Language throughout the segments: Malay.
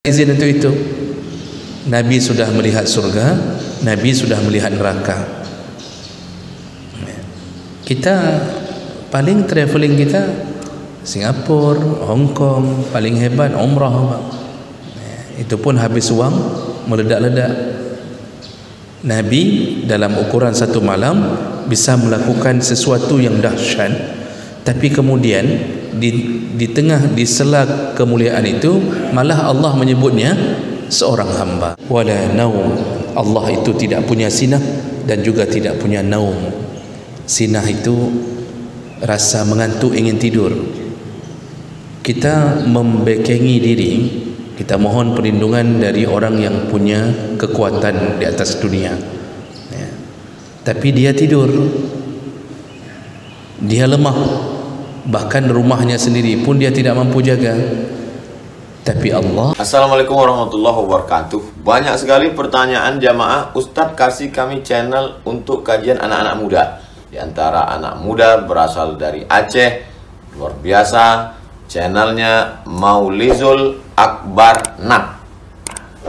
izin untuk itu. Nabi sudah melihat surga, Nabi sudah melihat neraka. Kita paling travelling kita Singapura, Hong Kong, paling hebat umrah. Itu pun habis wang meledak-ledak. Nabi dalam ukuran satu malam bisa melakukan sesuatu yang dahsyat, tapi kemudian di tengah, di sela kemuliaan itu malah Allah menyebutnya seorang hamba. Wala naum, Allah itu tidak punya sinah dan juga tidak punya naum. Sinah itu rasa mengantuk, ingin tidur. Kita membekengi diri, kita mohon perlindungan dari orang yang punya kekuatan di atas dunia, ya. Tapi dia tidur, dia lemah, bahkan rumahnya sendiri pun dia tidak mampu jaga. Tapi Allah. Assalamualaikum warahmatullahi wabarakatuh. Banyak sekali pertanyaan jamaah, Ustadz kasih kami channel untuk kajian anak-anak muda. Di antara anak muda berasal dari Aceh, luar biasa. Channelnya Maulizul Akbar Nab.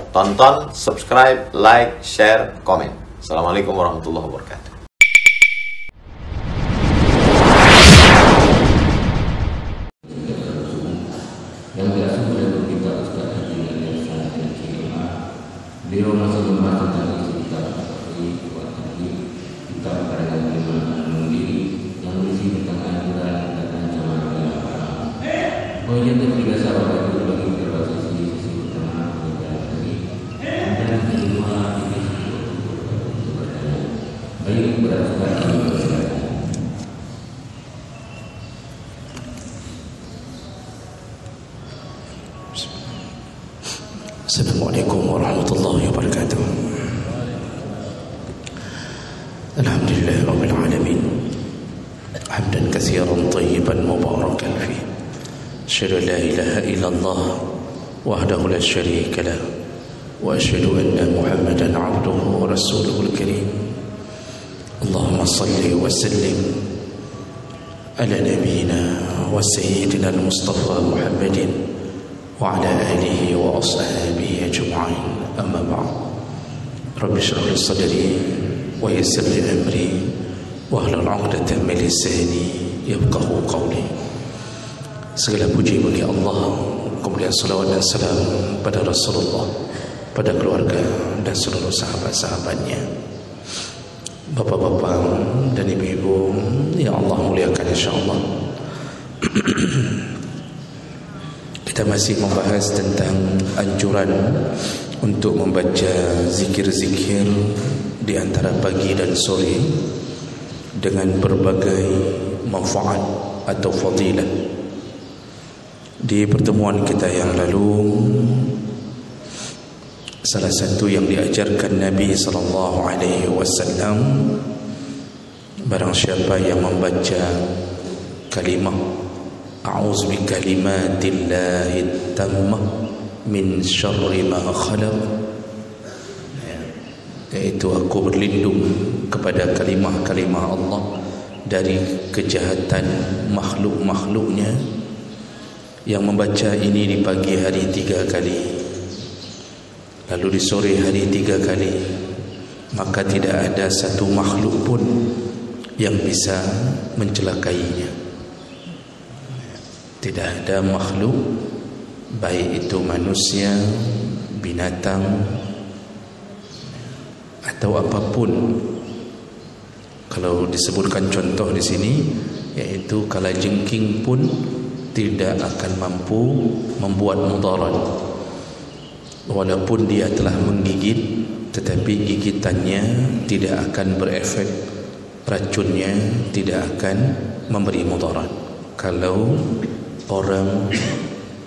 Tonton, subscribe, like, share, komen. Assalamualaikum warahmatullahi wabarakatuh. Beliau masih membahas tentang isi kitab kita pada yang diri yang berisi tentang anjuran dan ancaman dalam Poin ketiga sahabat itu bagi beberapa sisi utama ini dan kedua ini baik berdasarkan Assalamualaikum warahmatullahi wabarakatuh. Alhamdulillah rabbil alamin. Hamdan katsiran tayyiban mubarakan fi. Asyhadu an la ilaha illallah wahdahu la syarika lah wa asyhadu anna Muhammadan 'abduhu wa rasuluhul karim. Allahumma shalli wa sallim ala nabiyyina wa sayyidina al-Mustafa Muhammadin وعلى آله وأصحابه أجمعين. أما بعد رب اشرح لي صدري ويسر لي أمري واحلل عقدة من لساني يفقهوا قولي. Segala puji bagi Allah, kemudian salawat dan salam pada Rasulullah, pada keluarga dan seluruh sahabat-sahabatnya. Bapak-bapak dan ibu-ibu yang Allah muliakan insyaallah. Kita masih membahas tentang anjuran untuk membaca zikir-zikir di antara pagi dan sore dengan berbagai manfaat atau fadilah. Di pertemuan kita yang lalu, salah satu yang diajarkan Nabi SAW, barang siapa yang membaca kalimah A'udzu bikalimatillahi tammah min syarri ma khalaq, yaitu aku berlindung kepada kalimah-kalimah Allah dari kejahatan makhluk-makhluknya. Yang membaca ini di pagi hari 3 kali, lalu di sore hari 3 kali, maka tidak ada satu makhluk pun yang bisa mencelakainya. Tidak ada makhluk, baik itu manusia, binatang atau apapun. Kalau disebutkan contoh di sini, yaitu kalajengking pun tidak akan mampu membuat mudarat. Walaupun dia telah menggigit, tetapi gigitannya tidak akan berefek, racunnya tidak akan memberi mudarat kalau orang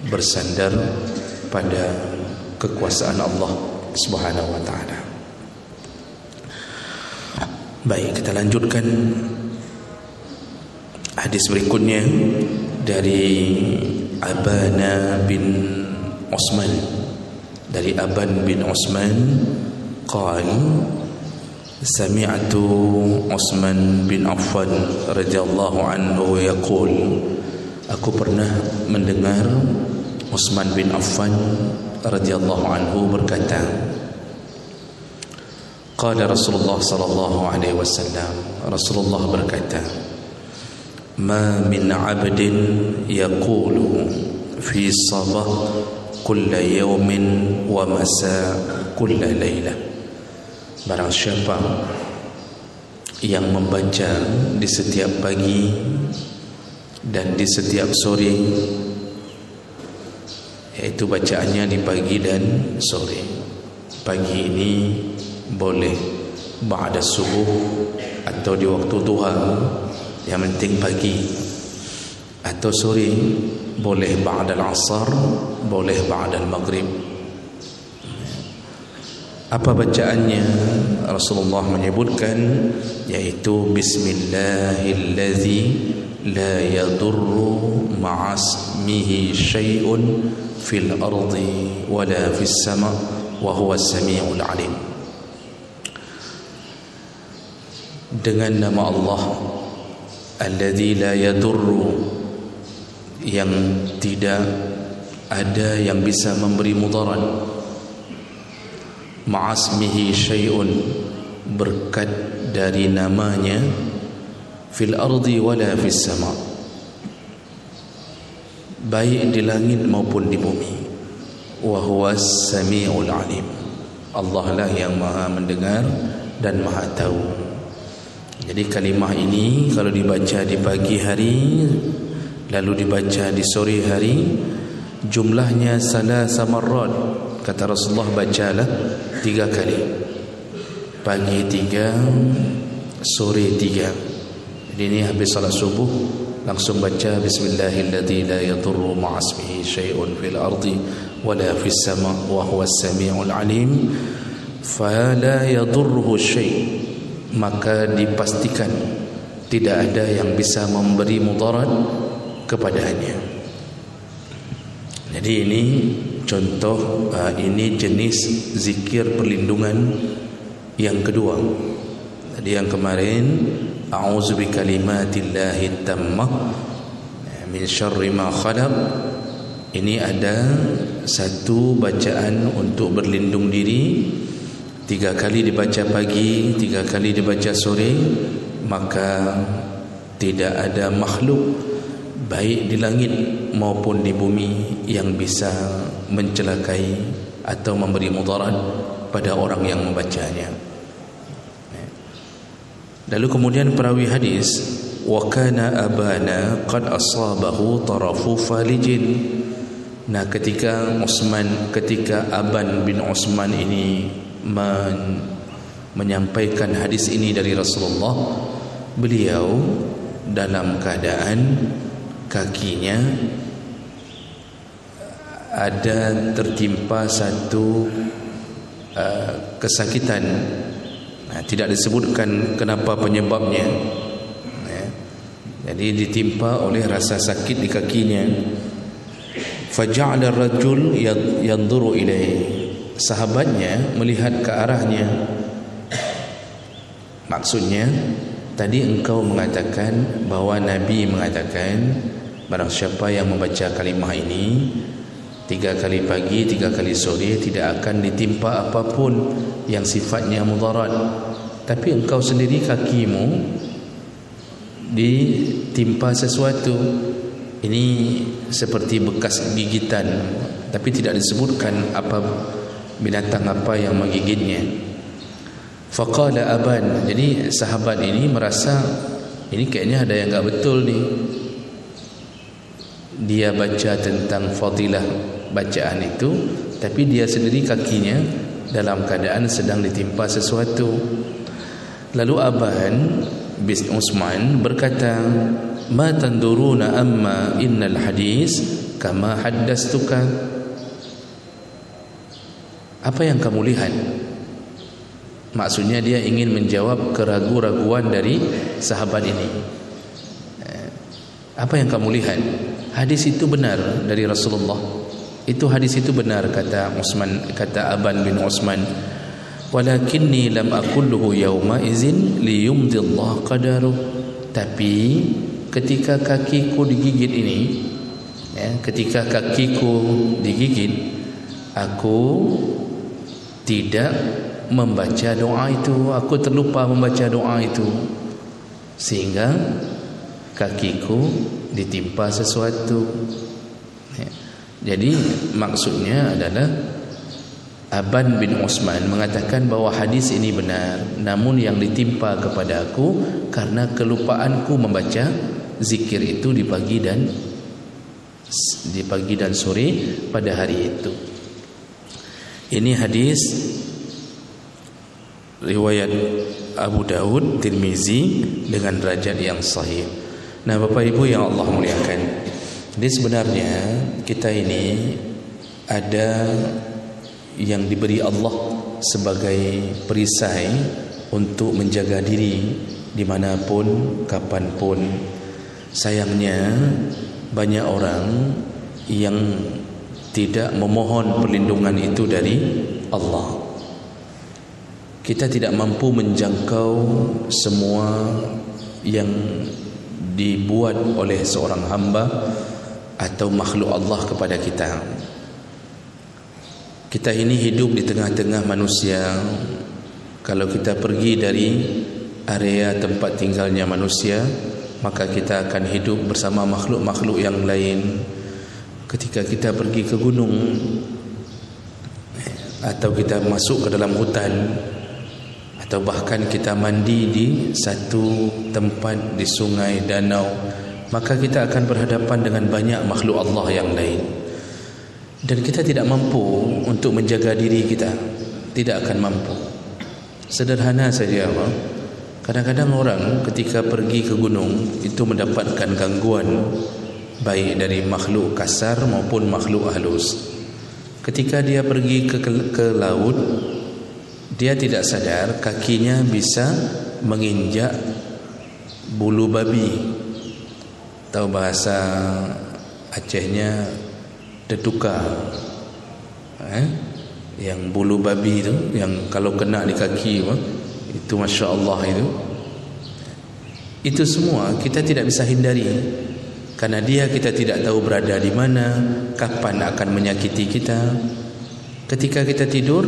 bersandar pada kekuasaan Allah Subhanahu wa taala. Baik, kita lanjutkan hadis berikutnya dari Abana bin Utsman. Dari Aban bin Utsman qala sami'tu Utsman bin Affan radhiyallahu anhu yaqul, aku pernah mendengar Utsman bin Affan radhiyallahu anhu berkata, qala Rasulullah sallallahu alaihi wasallam, Rasulullah berkata, ma min 'abdin yaqulu fi sabah kulla yawmin wa masa kulla laylah. Barang siapa yang membaca di setiap pagi dan di setiap sore, yaitu bacaannya di pagi dan sore. Pagi ini boleh ba'da subuh atau di waktu duha, yang penting pagi. Atau sore boleh ba'da al-asar, boleh ba'da al-maghrib. Apa bacaannya? Rasulullah menyebutkan, yaitu bismillahilladzi la yadurru ma'asmihi syai'un fil ardi wala fis sama wa huwa as-sami'ul alim. Dengan nama Allah alladzi la yadurru, yang tidak ada yang bisa memberi mudarat, ma'asmihi syai'un, berkat dari namanya, fil ardi wala fis sama, baik di langit maupun di bumi, wa huwas sami'ul alim, Allah lah yang maha mendengar dan maha tahu. Jadi kalimah ini kalau dibaca di pagi hari lalu dibaca di sore hari, jumlahnya salasa marrat. Kata Rasulullah, bacalah 3 kali, pagi 3, sore 3. Jadi ini habis salat subuh langsung baca bismillahilladzi la yadurru ma'asmihi syai'un fil ardi wala fis sama wa huwas sami'ul alim, fala yadurruhu syai', maka dipastikan tidak ada yang bisa memberi mudarat kepadanya. Jadi ini contoh, ini jenis zikir perlindungan yang kedua. Tadi yang kemarin, a'udzu bikalimatillahi tammah min syarri ma khalaq. Ini ada satu bacaan untuk berlindung diri, 3 kali dibaca pagi, 3 kali dibaca sore, maka tidak ada makhluk baik di langit maupun di bumi yang bisa mencelakai atau memberi mudarat pada orang yang membacanya. Lalu kemudian perawi hadis, wa kana abana qad asabahu tarafu falijin. Nah, ketika Aban bin Utsman ini menyampaikan hadis ini dari Rasulullah, beliau dalam keadaan kakinya ada tertimpa satu kesakitan. Tidak disebutkan kenapa penyebabnya. Jadi ditimpa oleh rasa sakit di kakinya. Faja'ala ar-rajul yanzuru ilaihi. Sahabatnya melihat ke arahnya. Maksudnya, tadi engkau mengatakan bahwa Nabi mengatakan, barang siapa yang membaca kalimah ini 3 kali pagi, 3 kali sore, tidak akan ditimpa apapun yang sifatnya mudarat. Tapi engkau sendiri, kakimu ditimpa sesuatu. Ini seperti bekas gigitan, tapi tidak disebutkan apa binatang apa yang menggigitnya. Faqala Aban. Jadi sahabat ini merasa ini kayaknya ada yang enggak betul nih. Dia baca tentang fadilah bacaan itu, tapi dia sendiri kakinya dalam keadaan sedang ditimpa sesuatu. Lalu Aban bin Utsman berkata, ma tanduruna amma innal hadis kama haddastuka. Apa yang kamu lihat? Maksudnya dia ingin menjawab keraguan-raguan dari sahabat ini. Apa yang kamu lihat? Hadis itu benar dari Rasulullah. Hadis itu benar, kata Aban bin Utsman. Walakinni lam aqulhu yawma izin liyumdi Allah qadaruh. Tapi ketika kakiku digigit ini, ketika kakiku digigit, aku tidak membaca doa itu, aku terlupa membaca doa itu, sehingga kakiku ditimpa sesuatu. Jadi maksudnya adalah Aban bin Osman mengatakan bahawa hadis ini benar, namun yang ditimpa kepada aku karena kelupaanku membaca zikir itu di pagi dan sore pada hari itu. Ini hadis riwayat Abu Daud, Tirmizi dengan derajat yang sahih. Nah, Bapak Ibu yang Allah muliakan, jadi sebenarnya kita ini ada yang diberi Allah sebagai perisai untuk menjaga diri dimanapun, kapanpun. Sayangnya banyak orang yang tidak memohon perlindungan itu dari Allah. Kita tidak mampu menjangkau semua yang dibuat oleh seorang hamba atau makhluk Allah kepada kita. Kita ini hidup di tengah-tengah manusia. Kalau kita pergi dari area tempat tinggalnya manusia, maka kita akan hidup bersama makhluk-makhluk yang lain. Ketika kita pergi ke gunung atau kita masuk ke dalam hutan, atau bahkan kita mandi di satu tempat di sungai, danau, maka kita akan berhadapan dengan banyak makhluk Allah yang lain. Dan kita tidak mampu untuk menjaga diri kita, tidak akan mampu. Sederhana saja, kadang-kadang orang ketika pergi ke gunung itu mendapatkan gangguan baik dari makhluk kasar maupun makhluk halus. Ketika dia pergi ke laut, dia tidak sadar kakinya bisa menginjak bulu babi. Tahu bahasa Acehnya tetuka, yang bulu babi itu, yang kalau kena di kaki itu Masya Allah itu semua kita tidak bisa hindari. Karena dia kita tidak tahu berada di mana, kapan akan menyakiti kita. Ketika kita tidur,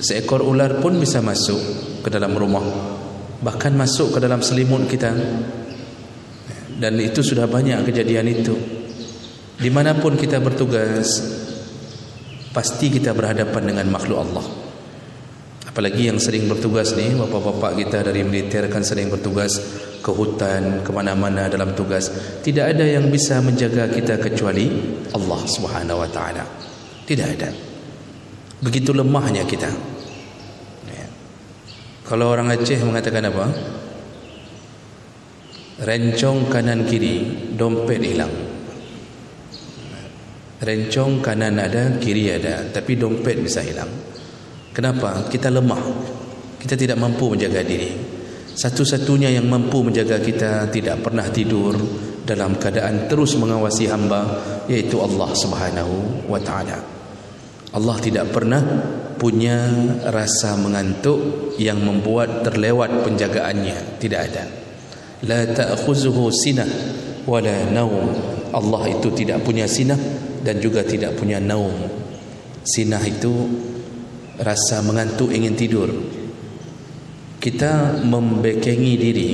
seekor ular pun bisa masuk ke dalam rumah, bahkan masuk ke dalam selimut kita. Dan itu sudah banyak kejadian itu. Dimanapun kita bertugas, pasti kita berhadapan dengan makhluk Allah. Apalagi yang sering bertugas ni, bapak-bapak kita dari militer kan sering bertugas ke hutan, kemana-mana dalam tugas. Tidak ada yang bisa menjaga kita kecuali Allah Subhanahu Wa Taala. Tidak ada. Begitu lemahnya kita. Kalau orang Aceh mengatakan apa? Rencong kanan kiri, dompet hilang. Rencong kanan ada, kiri ada, tapi dompet bisa hilang. Kenapa? Kita lemah. Kita tidak mampu menjaga diri. Satu-satunya yang mampu menjaga kita, tidak pernah tidur, dalam keadaan terus mengawasi hamba, yaitu Allah Subhanahu Wa Taala. Allah tidak pernah punya rasa mengantuk yang membuat terlewat penjagaannya. Tidak ada. La ta'khuzuhu sinah wala naum. Allah itu tidak punya sinah dan juga tidak punya naum. Sinah itu rasa mengantuk, ingin tidur. Kita membekengi diri,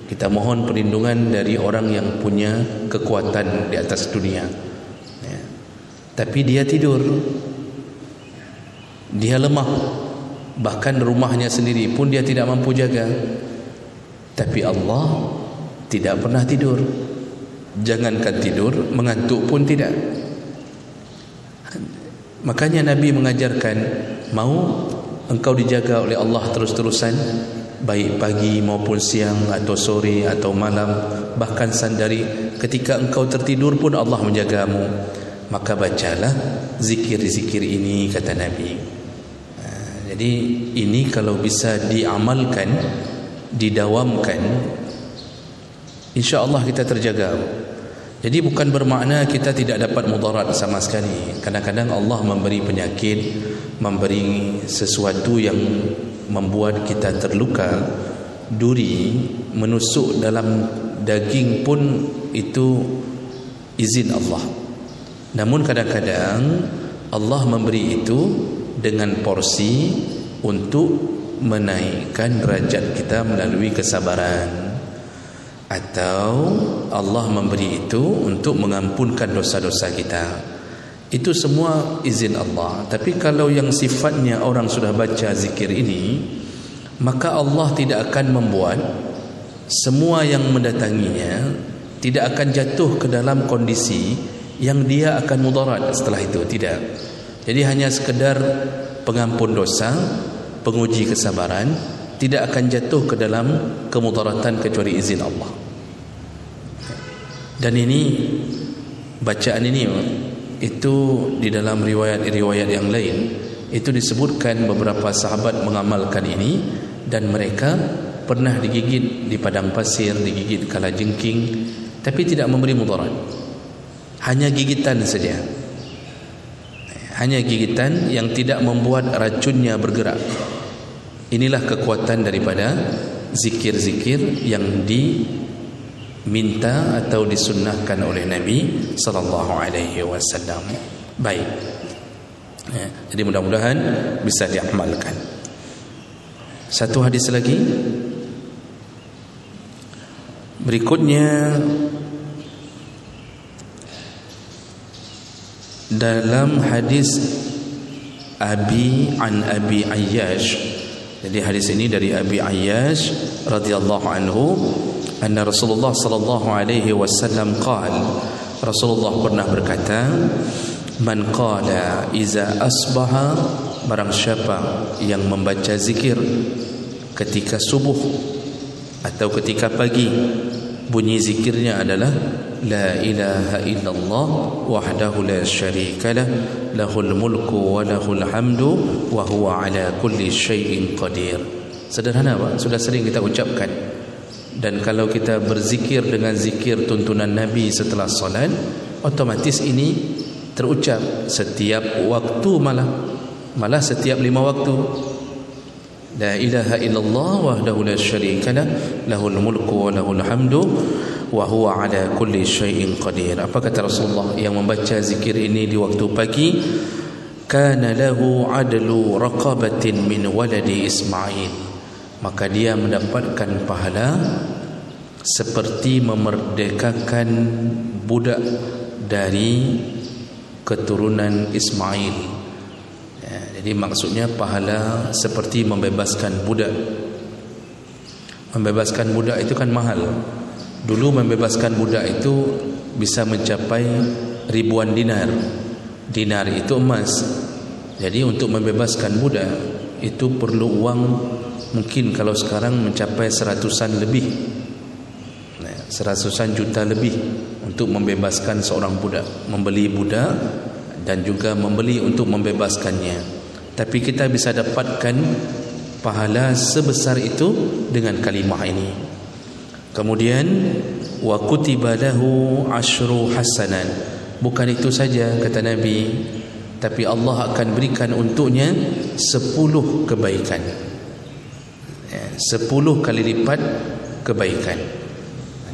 kita mohon perlindungan dari orang yang punya kekuatan di atas dunia, tapi dia tidur, dia lemah, bahkan rumahnya sendiri pun dia tidak mampu jaga. Tapi Allah tidak pernah tidur. Jangankan tidur, mengantuk pun tidak. Makanya Nabi mengajarkan, mau engkau dijaga oleh Allah terus-terusan, baik pagi maupun siang atau sore atau malam, bahkan sandari ketika engkau tertidur pun Allah menjagamu, maka bacalah zikir-zikir ini, kata Nabi. Jadi ini kalau bisa diamalkan, didawamkan, insya-Allah kita terjaga. Jadi bukan bermakna kita tidak dapat mudarat sama sekali. Kadang-kadang Allah memberi penyakit, memberi sesuatu yang membuat kita terluka. Duri menusuk dalam daging pun itu izin Allah. Namun kadang-kadang Allah memberi itu dengan porsi untuk menaikkan derajat kita melalui kesabaran, atau Allah memberi itu untuk mengampunkan dosa-dosa kita. Itu semua izin Allah. Tapi kalau yang sifatnya orang sudah baca zikir ini, maka Allah tidak akan membuat semua yang mendatanginya tidak akan jatuh ke dalam kondisi yang dia akan mudarat setelah itu. Tidak. Jadi hanya sekedar pengampun dosa, penguji kesabaran, tidak akan jatuh ke dalam kemudaratan kecuali izin Allah. Dan ini, bacaan ini itu di dalam riwayat-riwayat yang lain itu disebutkan beberapa sahabat mengamalkan ini, dan mereka pernah digigit di padang pasir, digigit kalajengking, tapi tidak memberi mudarat. Hanya gigitan saja. Hanya gigitan yang tidak membuat racunnya bergerak. Inilah kekuatan daripada zikir-zikir yang diminta atau disunnahkan oleh Nabi sallallahu alaihi wasallam. Baik. Jadi mudah-mudahan bisa diamalkan. Satu hadis lagi. Berikutnya, dalam hadis Abi Ayyash. Jadi hadis ini dari Abi Ayyash radhiyallahu anhu, anna Rasulullah sallallahu alaihi wasallam qala, Rasulullah pernah berkata, man qala iza asbaha, barang siapa yang membaca zikir ketika subuh atau ketika pagi, bunyi zikirnya adalah la ilaha illallah wahdahu la syarika lah, lahul mulku wa lahul hamdu wa huwa ala kulli syai'in qadir. Sederhana Pak, sudah sering kita ucapkan. Dan kalau kita berzikir dengan zikir tuntunan Nabi setelah solat, otomatis ini terucap setiap waktu, malah setiap 5 waktu. La ilaha illallah wahdahu la syarika lah, lahul mulku wa lahul hamdu wa huwa ala kulli syai'in qadir. Apa kata Rasulullah yang membaca zikir ini di waktu pagi? Kana lahu adlu raqabatin min waladi Ismail, maka dia mendapatkan pahala seperti memerdekakan budak dari keturunan Ismail. Jadi maksudnya pahala seperti membebaskan budak. Membebaskan budak itu kan mahal. Dulu membebaskan budak itu bisa mencapai ribuan dinar. Dinar itu emas. Jadi untuk membebaskan budak itu perlu uang, mungkin kalau sekarang mencapai seratusan lebih, seratusan juta lebih untuk membebaskan seorang budak, membeli budak dan juga membeli untuk membebaskannya. Tapi kita bisa dapatkan pahala sebesar itu dengan kalimah ini. Kemudian wa kutiba lahu asyru hasanan. Bukan itu saja kata Nabi, tapi Allah akan berikan untuknya 10 kebaikan. 10 kali lipat kebaikan.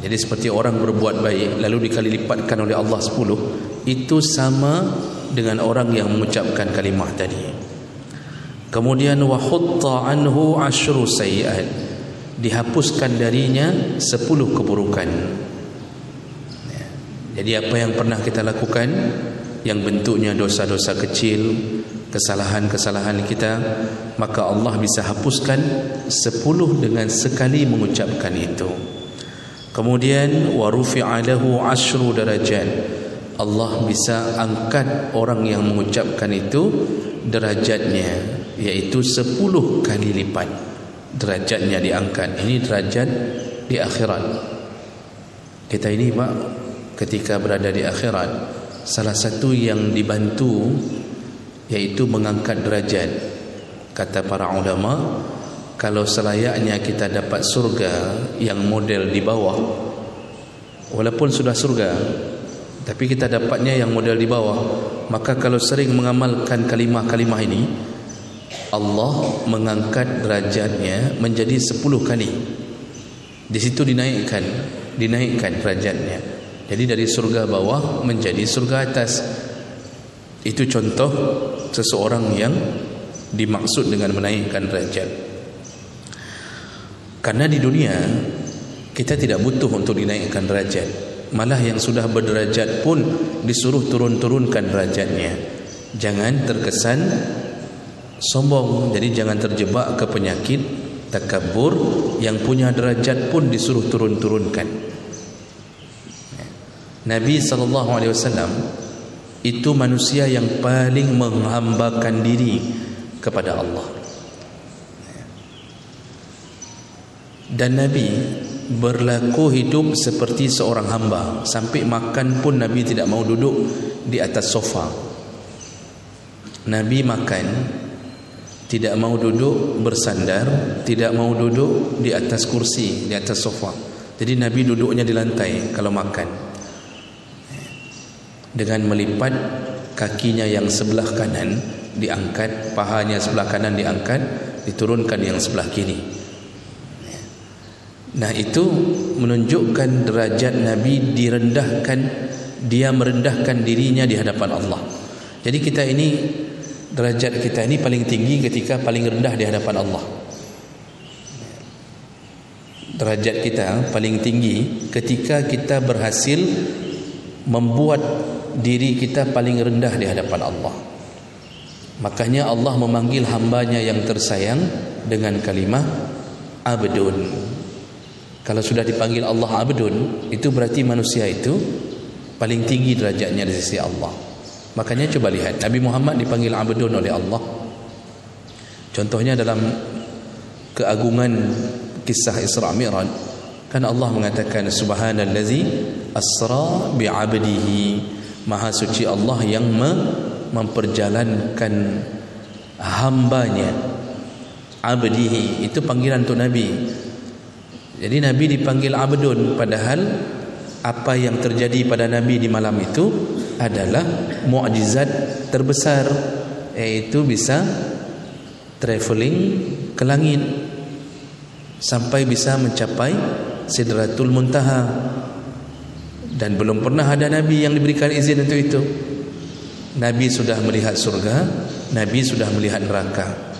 Jadi seperti orang berbuat baik lalu dikali lipatkan oleh Allah 10, itu sama dengan orang yang mengucapkan kalimah tadi. Kemudian wa hutta anhu asyru sayyi'at, dihapuskan darinya 10 keburukan. Jadi apa yang pernah kita lakukan yang bentuknya dosa-dosa kecil, kesalahan-kesalahan kita, maka Allah bisa hapuskan 10 dengan sekali mengucapkan itu. Kemudian wa rufi'a lahu asyru darajat, Allah bisa angkat orang yang mengucapkan itu derajatnya, yaitu 10 kali lipat derajatnya diangkat. Ini derajat di akhirat. Kita ini Pak, ketika berada di akhirat, salah satu yang dibantu yaitu mengangkat derajat. Kata para ulama, kalau selayaknya kita dapat surga yang model di bawah, walaupun sudah surga tapi kita dapatnya yang model di bawah, maka kalau sering mengamalkan kalimah-kalimah ini, Allah mengangkat derajatnya menjadi 10 kali. Di situ dinaikkan derajatnya. Jadi dari surga bawah menjadi surga atas. Itu contoh seseorang yang dimaksud dengan menaikkan derajat. Karena di dunia kita tidak butuh untuk dinaikkan derajat, malah yang sudah berderajat pun disuruh turun-turunkan derajatnya. Jangan terkesan sombong, jadi jangan terjebak ke penyakit takabur. Yang punya derajat pun disuruh turun-turunkan. Nabi SAW itu manusia yang paling menghambakan diri kepada Allah. Dan Nabi berlaku hidup seperti seorang hamba. Sampai makan pun Nabi tidak mau duduk di atas sofa. Nabi makan tidak mau duduk bersandar, tidak mau duduk di atas kursi, di atas sofa. Jadi Nabi duduknya di lantai kalau makan, dengan melipat kakinya yang sebelah kanan diangkat, pahanya sebelah kanan diangkat, diturunkan yang sebelah kiri. Nah, itu menunjukkan derajat Nabi direndahkan. Dia merendahkan dirinya di hadapan Allah. Jadi kita ini, derajat kita ini paling tinggi ketika paling rendah di hadapan Allah. Derajat kita paling tinggi ketika kita berhasil membuat diri kita paling rendah di hadapan Allah. Makanya Allah memanggil hambanya yang tersayang dengan kalimah abdun. Kalau sudah dipanggil Allah abdun, itu berarti manusia itu paling tinggi derajatnya di sisi Allah. Makanya coba lihat, Nabi Muhammad dipanggil abdun oleh Allah. Contohnya dalam keagungan kisah Isra Mi'raj, kan Allah mengatakan subhanallazi asra bi'abdihi, maha suci Allah yang memperjalankan hambanya. Abdihi itu panggilan untuk Nabi. Jadi Nabi dipanggil abdun, padahal apa yang terjadi pada Nabi di malam itu adalah mukjizat terbesar, yaitu bisa traveling ke langit sampai bisa mencapai Sidratul Muntaha. Dan belum pernah ada Nabi yang diberikan izin untuk itu. Nabi sudah melihat surga, Nabi sudah melihat neraka.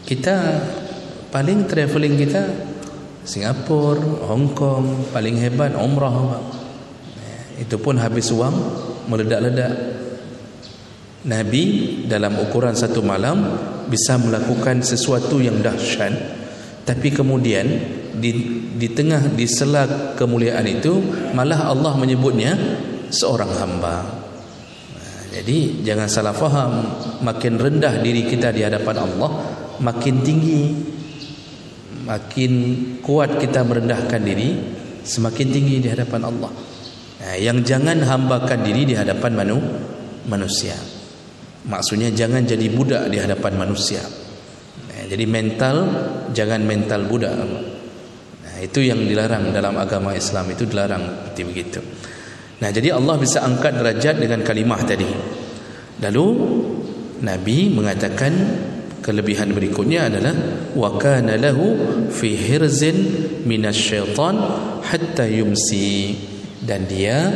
Kita paling traveling kita Singapura, Hong Kong, paling hebat umrah. Itu pun habis uang meledak-ledak. Nabi dalam ukuran satu malam bisa melakukan sesuatu yang dahsyat, tapi kemudian di tengah, di sela kemuliaan itu malah Allah menyebutnya seorang hamba. Jadi jangan salah faham, makin rendah diri kita di hadapan Allah, makin tinggi, makin kuat kita merendahkan diri, semakin tinggi di hadapan Allah. Yang jangan hambakan diri di hadapan manusia. Maksudnya jangan jadi budak di hadapan manusia. Jadi mental, jangan mental budak. Itu yang dilarang dalam agama Islam, itu dilarang seperti begitu. Nah, jadi Allah bisa angkat derajat dengan kalimah tadi. Lalu Nabi mengatakan kelebihan berikutnya adalah wa kana lahu fi hirzin minasyaitan hatta yumsi, dan dia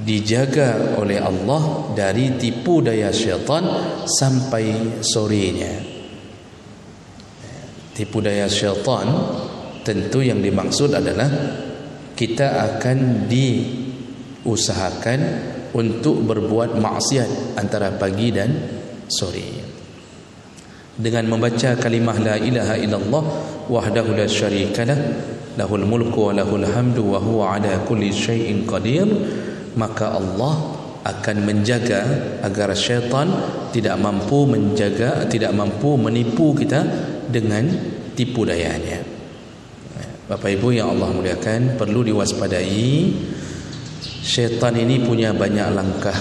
dijaga oleh Allah dari tipu daya syaitan sampai sorenya. Tipu daya syaitan tentu yang dimaksud adalah kita akan diusahakan untuk berbuat maksiat antara pagi dan sore. Dengan membaca kalimah la ilaha illallah wahdahu la syarikalah lahul mulku wa lahul hamdu wa huwa ala kulli syai'in qadir, maka Allah akan menjaga agar syaitan tidak mampu menjaga, tidak mampu menipu kita dengan tipu dayanya. Bapak Ibu yang Allah muliakan, perlu diwaspadai, syaitan ini punya banyak langkah.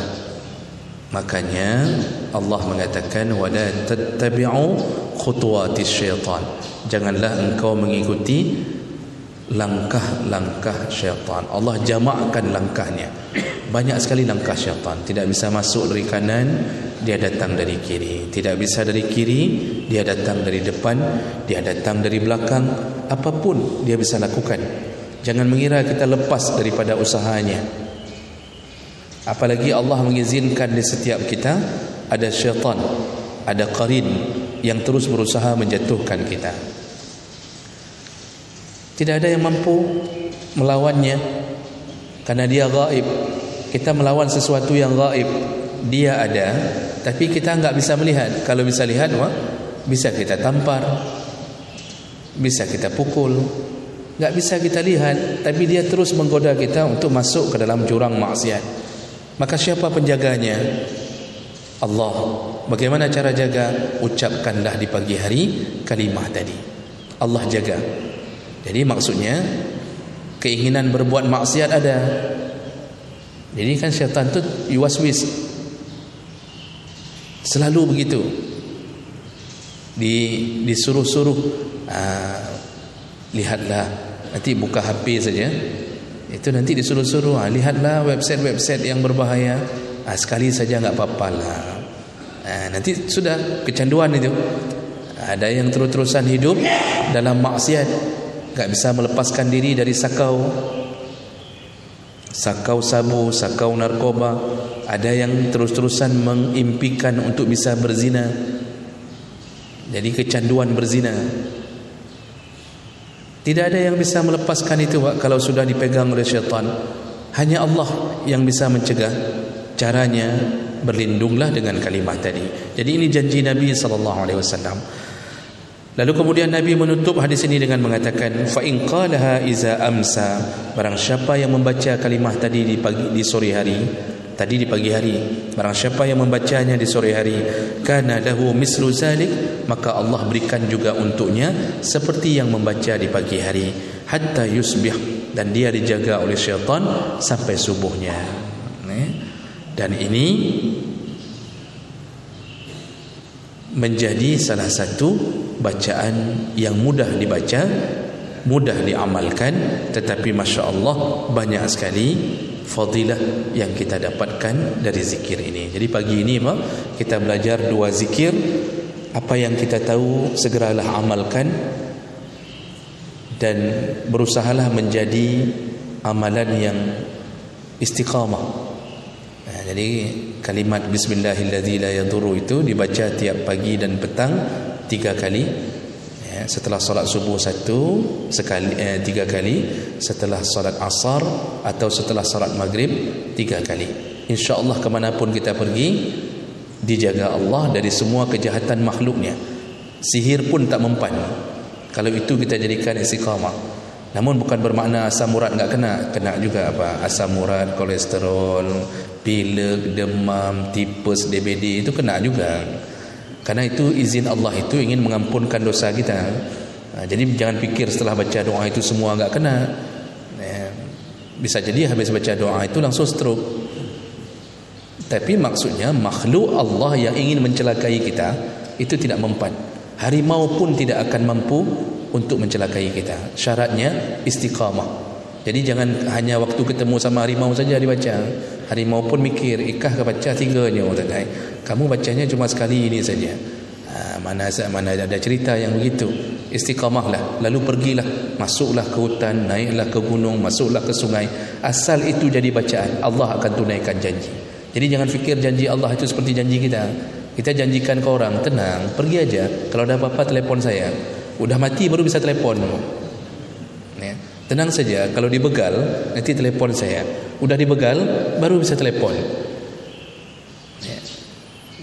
Makanya Allah mengatakan wala tattabi'u khutuwatis syaitan, janganlah engkau mengikuti langkah-langkah syaitan. Allah jamakkan langkahnya. Banyak sekali langkah syaitan. Tidak bisa masuk dari kanan, dia datang dari kiri. Tidak bisa dari kiri, dia datang dari depan, dia datang dari belakang. Apapun dia bisa lakukan. Jangan mengira kita lepas daripada usahanya. Apalagi Allah mengizinkan di setiap kita ada syaitan, ada qarin yang terus berusaha menjatuhkan kita. Tidak ada yang mampu melawannya karena dia gaib. Kita melawan sesuatu yang gaib, dia ada, tapi kita enggak bisa melihat. Kalau bisa lihat, bisa kita tampar, bisa kita pukul. Enggak bisa kita lihat, tapi dia terus menggoda kita untuk masuk ke dalam jurang maksiat. Maka siapa penjaganya? Allah. Bagaimana cara jaga? Ucapkanlah di pagi hari kalimah tadi. Allah jaga. Jadi maksudnya keinginan berbuat maksiat ada. Jadi kan syaitan tu yuwaswis, selalu begitu, disuruh-suruh, lihatlah, nanti buka HP saja, itu nanti disuruh-suruh, lihatlah website-website yang berbahaya, sekali saja enggak apa-apa lah. Nanti sudah kecanduan itu. Ada yang terus-terusan hidup dalam maksiat, enggak bisa melepaskan diri dari sakau sabu, sakau narkoba. Ada yang terus-terusan mengimpikan untuk bisa berzina, jadi kecanduan berzina. Tidak ada yang bisa melepaskan itu kalau sudah dipegang oleh syaitan. Hanya Allah yang bisa mencegah. Caranya berlindunglah dengan kalimah tadi. Jadi ini janji Nabi SAW. Lalu kemudian Nabi menutup hadis ini dengan mengatakan, fa in qalaha iza amsa, barang siapa yang membaca kalimah tadi di sore hari, tadi di pagi hari, barang siapa yang membacanya di sore hari, kana lahu mislu zalik, maka Allah berikan juga untuknya seperti yang membaca di pagi hari, hatta yusbih, dan dia dijaga oleh syaitan sampai subuhnya. Dan ini menjadi salah satu bacaan yang mudah dibaca, mudah diamalkan, tetapi Masya Allah banyak sekali fadilah yang kita dapatkan dari zikir ini. Jadi pagi ini kita belajar 2 zikir. Apa yang kita tahu segeralah amalkan, dan berusahalah menjadi amalan yang istiqamah. Jadi kalimat bismillahilladzi la yadurru itu dibaca tiap pagi dan petang 3 kali. Setelah solat subuh 3 kali, setelah solat asar atau setelah solat maghrib 3 kali. InsyaAllah kemanapun kita pergi, dijaga Allah dari semua kejahatan makhluknya. Sihir pun tak mempan kalau itu kita jadikan istiqamah. Namun bukan bermakna asam urat enggak kena juga asam urat, kolesterol, pilek, demam, tipes, DBD itu kena juga. Karena itu izin Allah itu ingin mengampunkan dosa kita. Jadi jangan fikir setelah baca doa itu semua enggak kena. Bisa jadi habis baca doa itu langsung stroke. Tapi maksudnya makhluk Allah yang ingin mencelakai kita itu tidak mempan. Harimau pun tidak akan mampu untuk mencelakai kita. Syaratnya istiqamah. Jadi jangan hanya waktu ketemu sama harimau saja dibaca. Harimau pun mikir, ikah ke baca 3-nya. Kamu bacanya cuma sekali ini saja. Mana ada cerita yang begitu. Istiqamahlah, lalu pergilah, masuklah ke hutan, naiklah ke gunung, masuklah ke sungai. Asal itu jadi bacaan, Allah akan tunaikan janji. Jadi jangan fikir janji Allah itu seperti janji kita. Kita janjikan ke orang, tenang, pergi aja. Kalau ada apa-apa telefon saya. Udah mati baru bisa telepon. Tenang saja, kalau dibegal nanti telepon saya. Udah dibegal baru bisa telepon.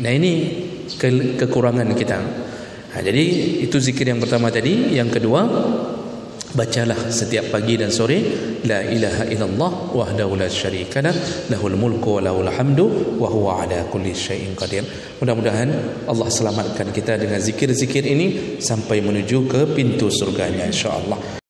Nah ini kekurangan kita. Jadi itu zikir yang pertama tadi. Yang kedua, bacalah setiap pagi dan sore la ilaha illallah wahdahu la syarikalah lahul mulku wa lahul hamdu wa huwa ala kulli syai'in qadir. Mudah-mudahan Allah selamatkan kita dengan zikir-zikir ini sampai menuju ke pintu surganya, insyaallah.